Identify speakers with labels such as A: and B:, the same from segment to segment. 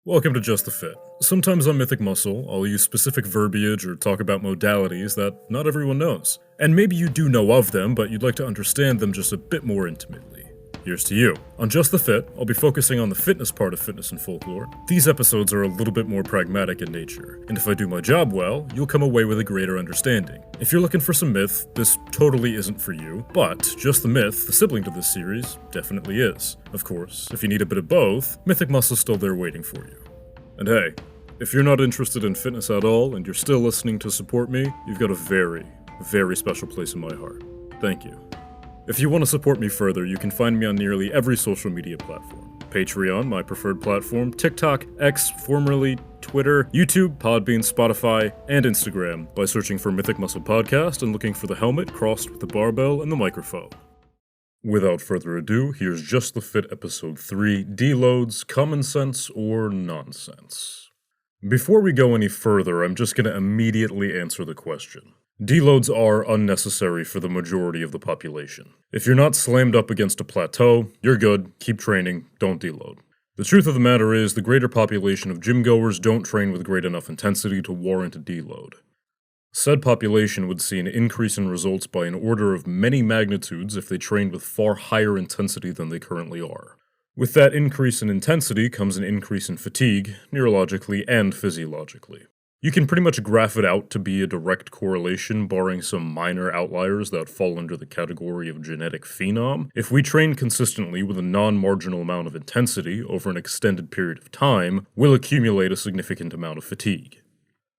A: Welcome to Just the Fit. Sometimes on Mythic Muscle, I'll use specific verbiage or talk about modalities that not everyone knows. And maybe you do know of them, but you'd like to understand them just a bit more intimately. Here's to you. On Just the Fit, I'll be focusing on the fitness part of Fitness and Folklore. These episodes are a little bit more pragmatic in nature, and if I do my job well, you'll come away with a greater understanding. If you're looking for some myth, this totally isn't for you, but Just the Myth, the sibling to this series, definitely is. Of course, if you need a bit of both, Mythic Muscle's still there waiting for you. And hey, if you're not interested in fitness at all and you're still listening to support me, you've got a very, very special place in my heart. Thank you. If you want to support me further, you can find me on nearly every social media platform. Patreon, my preferred platform, TikTok, X, formerly Twitter, YouTube, Podbean, Spotify, and Instagram by searching for Mythic Muscle Podcast and looking for the helmet crossed with the barbell and the microphone. Without further ado, here's Just the Fit Episode 3, Deloads, Common Sense or Nonsense. Before we go any further, I'm just going to immediately answer the question. Deloads are unnecessary for the majority of the population. If you're not slammed up against a plateau, you're good, keep training, don't deload. The truth of the matter is, the greater population of gym goers don't train with great enough intensity to warrant a deload. Said population would see an increase in results by an order of many magnitudes if they trained with far higher intensity than they currently are. With that increase in intensity comes an increase in fatigue, neurologically and physiologically. You can pretty much graph it out to be a direct correlation, barring some minor outliers that fall under the category of genetic phenom. If we train consistently with a non-marginal amount of intensity over an extended period of time, we'll accumulate a significant amount of fatigue.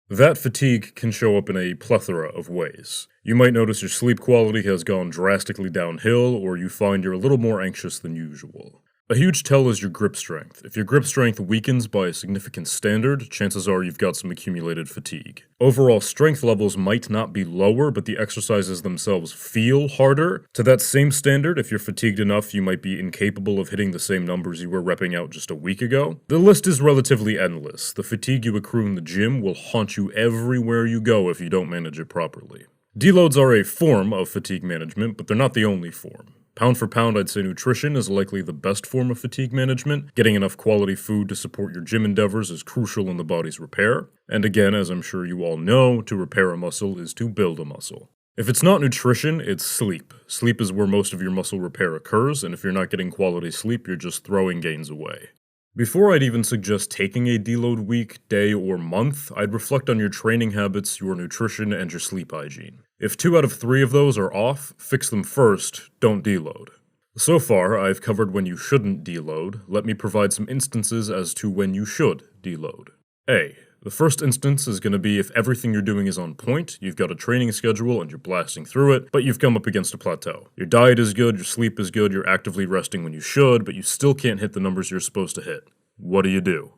A: That fatigue can show up in a plethora of ways. You might notice your sleep quality has gone drastically downhill, or you find you're a little more anxious than usual. A huge tell is your grip strength. If your grip strength weakens by a significant standard, chances are you've got some accumulated fatigue. Overall strength levels might not be lower, but the exercises themselves feel harder. To that same standard, if you're fatigued enough, you might be incapable of hitting the same numbers you were repping out just a week ago. The list is relatively endless. The fatigue you accrue in the gym will haunt you everywhere you go if you don't manage it properly. Deloads are a form of fatigue management, but they're not the only form. Pound for pound, I'd say nutrition is likely the best form of fatigue management. Getting enough quality food to support your gym endeavors is crucial in the body's repair. And again, as I'm sure you all know, to repair a muscle is to build a muscle. If it's not nutrition, it's sleep. Sleep is where most of your muscle repair occurs, and if you're not getting quality sleep, you're just throwing gains away. Before I'd even suggest taking a deload week, day, or month, I'd reflect on your training habits, your nutrition, and your sleep hygiene. If 2 out of 3 of those are off, fix them first, don't deload. So far, I've covered when you shouldn't deload. Let me provide some instances as to when you should deload. A. The first instance is going to be if everything you're doing is on point, you've got a training schedule and you're blasting through it, but you've come up against a plateau. Your diet is good, your sleep is good, you're actively resting when you should, but you still can't hit the numbers you're supposed to hit. What do?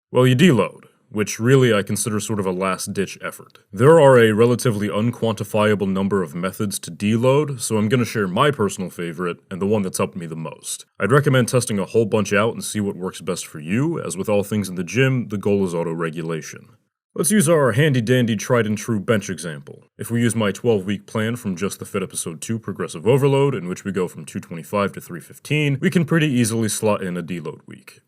A: Well, you deload, which really I consider sort of a last-ditch effort. There are a relatively unquantifiable number of methods to deload, so I'm going to share my personal favorite and the one that's helped me the most. I'd recommend testing a whole bunch out and see what works best for you. As with all things in the gym, the goal is auto-regulation. Let's use our handy-dandy tried-and-true bench example. If we use my 12-week plan from Just the Fit Episode 2 Progressive Overload, in which we go from 225 to 315, we can pretty easily slot in a deload week.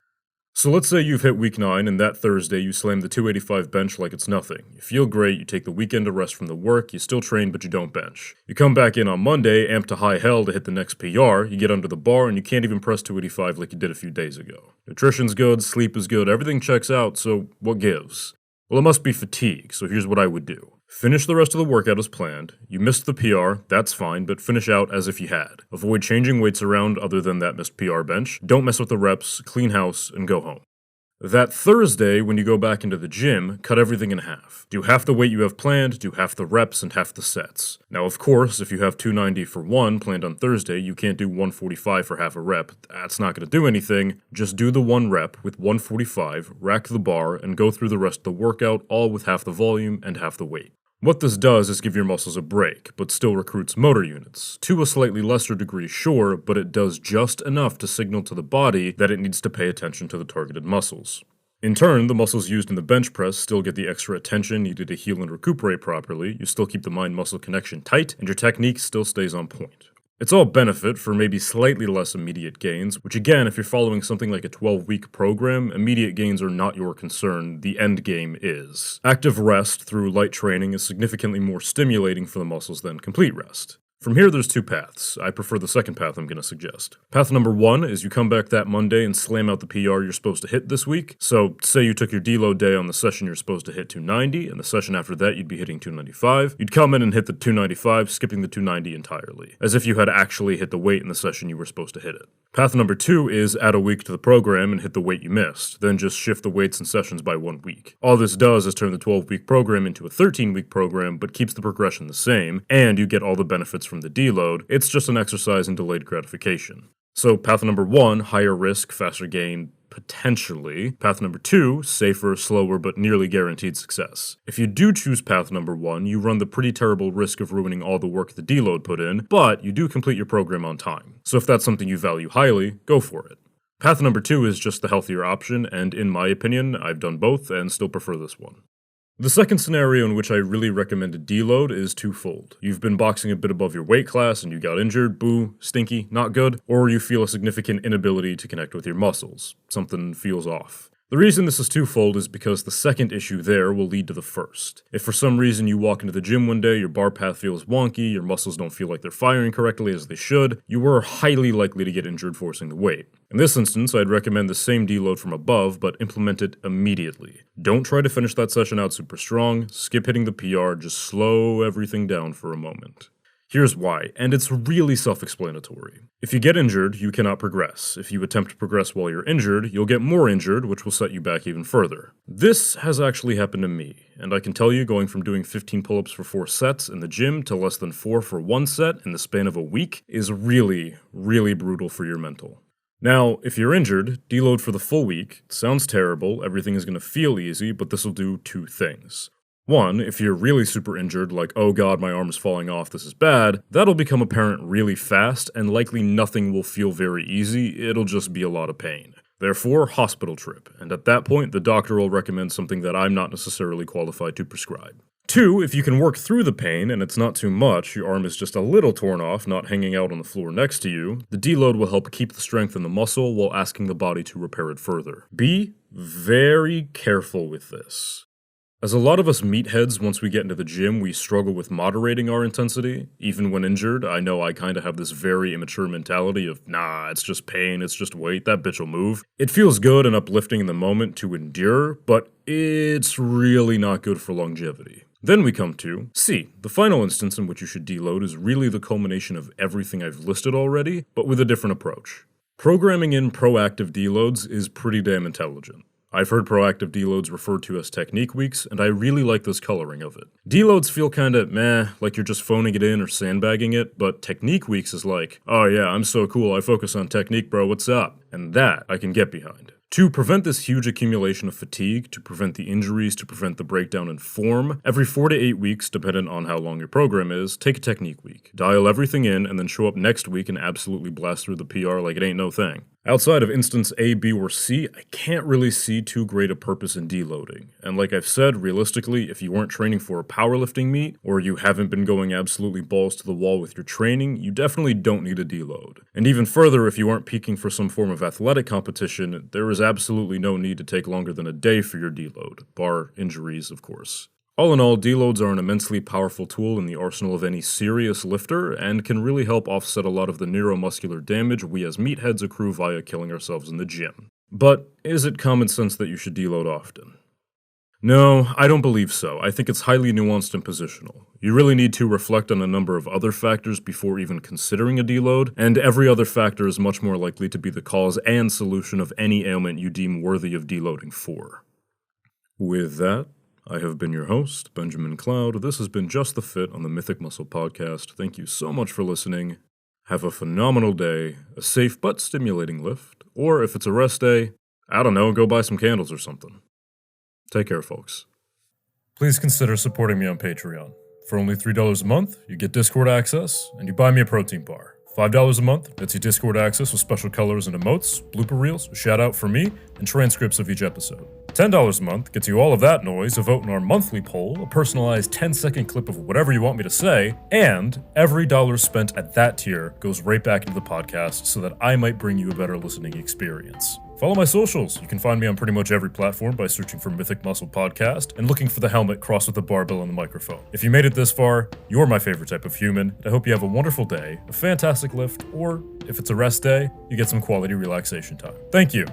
A: So let's say you've hit week 9 and that Thursday you slam the 285 bench like it's nothing. You feel great, you take the weekend to rest from the work, you still train but you don't bench. You come back in on Monday, amped to high hell to hit the next PR, you get under the bar and you can't even press 285 like you did a few days ago. Nutrition's good, sleep is good, everything checks out, so what gives? Well, it must be fatigue, so here's what I would do. Finish the rest of the workout as planned. You missed the PR, that's fine, but finish out as if you had. Avoid changing weights around other than that missed PR bench. Don't mess with the reps, clean house, and go home. That Thursday, when you go back into the gym, cut everything in half. Do half the weight you have planned, do half the reps, and half the sets. Now, of course, if you have 290 for 1 planned on Thursday, you can't do 145 for half a rep. That's not going to do anything. Just do the 1 rep with 145, rack the bar, and go through the rest of the workout, all with half the volume and half the weight. What this does is give your muscles a break, but still recruits motor units. To a slightly lesser degree, sure, but it does just enough to signal to the body that it needs to pay attention to the targeted muscles. In turn, the muscles used in the bench press still get the extra attention needed to heal and recuperate properly, you still keep the mind-muscle connection tight, and your technique still stays on point. It's all benefit for maybe slightly less immediate gains, which again, if you're following something like a 12-week program, immediate gains are not your concern, the end game is. Active rest through light training is significantly more stimulating for the muscles than complete rest. From here, there's two paths. I prefer the second path I'm going to suggest. Path number one is you come back that Monday and slam out the PR you're supposed to hit this week. So, say you took your deload day on the session you're supposed to hit 290, and the session after that you'd be hitting 295. You'd come in and hit the 295, skipping the 290 entirely, as if you had actually hit the weight in the session you were supposed to hit it. Path number two is add a week to the program and hit the weight you missed, then just shift the weights and sessions by 1 week. All this does is turn the 12-week program into a 13-week program, but keeps the progression the same, and you get all the benefits from the deload. It's just an exercise in delayed gratification. So path number one, higher risk, faster gain, potentially. Path number two, safer, slower, but nearly guaranteed success. If you do choose path number one, you run the pretty terrible risk of ruining all the work the deload put in, but you do complete your program on time. So if that's something you value highly, go for it. Path number two is just the healthier option, and in my opinion, I've done both and still prefer this one. The second scenario in which I really recommend a deload is twofold. You've been boxing a bit above your weight class and you got injured, boo, stinky, not good, or you feel a significant inability to connect with your muscles. Something feels off. The reason this is twofold is because the second issue there will lead to the first. If for some reason you walk into the gym one day, your bar path feels wonky, your muscles don't feel like they're firing correctly as they should, you are highly likely to get injured forcing the weight. In this instance, I'd recommend the same deload from above, but implement it immediately. Don't try to finish that session out super strong, skip hitting the PR, just slow everything down for a moment. Here's why, and it's really self-explanatory. If you get injured, you cannot progress. If you attempt to progress while you're injured, you'll get more injured, which will set you back even further. This has actually happened to me, and I can tell you going from doing 15 pull-ups for 4 sets in the gym to less than 4 for 1 set in the span of a week is really, really brutal for your mental. Now, if you're injured, deload for the full week. It sounds terrible, everything is going to feel easy, but this will do 2 things. One, if you're really super injured, like, oh god, my arm is falling off, this is bad, that'll become apparent really fast, and likely nothing will feel very easy, it'll just be a lot of pain. Therefore, hospital trip, and at that point, the doctor will recommend something that I'm not necessarily qualified to prescribe. 2, if you can work through the pain, and it's not too much, your arm is just a little torn off, not hanging out on the floor next to you, the deload will help keep the strength in the muscle while asking the body to repair it further. Be very careful with this. As a lot of us meatheads, once we get into the gym, we struggle with moderating our intensity. Even when injured, I know I kinda have this very immature mentality of, nah, it's just pain, it's just weight, that bitch will move. It feels good and uplifting in the moment to endure, but it's really not good for longevity. Then we come to C. The final instance in which you should deload is really the culmination of everything I've listed already, but with a different approach. Programming in proactive deloads is pretty damn intelligent. I've heard proactive deloads referred to as technique weeks, and I really like this coloring of it. Deloads feel kinda meh, like you're just phoning it in or sandbagging it, but technique weeks is like, oh yeah, I'm so cool, I focus on technique, bro, what's up? And that I can get behind. To prevent this huge accumulation of fatigue, to prevent the injuries, to prevent the breakdown in form, every 4 to 8 weeks, dependent on how long your program is, take a technique week. Dial everything in, and then show up next week and absolutely blast through the PR like it ain't no thing. Outside of instance A, B, or C, I can't really see too great a purpose in deloading. And like I've said, realistically, if you weren't training for a powerlifting meet, or you haven't been going absolutely balls to the wall with your training, you definitely don't need a deload. And even further, if you aren't peaking for some form of athletic competition, there is absolutely no need to take longer than a day for your deload, bar injuries, of course. All in all, deloads are an immensely powerful tool in the arsenal of any serious lifter, and can really help offset a lot of the neuromuscular damage we as meatheads accrue via killing ourselves in the gym. But is it common sense that you should deload often? No, I don't believe so. I think it's highly nuanced and positional. You really need to reflect on a number of other factors before even considering a deload, and every other factor is much more likely to be the cause and solution of any ailment you deem worthy of deloading for. With that, I have been your host, Benjamin Cloud. This has been Just the Fit on the Mythic Muscle Podcast. Thank you so much for listening. Have a phenomenal day, a safe but stimulating lift, or if it's a rest day, I don't know, go buy some candles or something. Take care, folks. Please consider supporting me on Patreon. For only $3 a month, you get Discord access, and you buy me a protein bar. $5 a month gets you Discord access with special colors and emotes, blooper reels, a shout out from me, and transcripts of each episode. $10 a month gets you all of that noise, a vote in our monthly poll, a personalized 10-second clip of whatever you want me to say, and every dollar spent at that tier goes right back into the podcast so that I might bring you a better listening experience. Follow my socials. You can find me on pretty much every platform by searching for Mythic Muscle Podcast and looking for the helmet crossed with the barbell and the microphone. If you made it this far, you're my favorite type of human, and I hope you have a wonderful day, a fantastic lift, or if it's a rest day, you get some quality relaxation time. Thank you.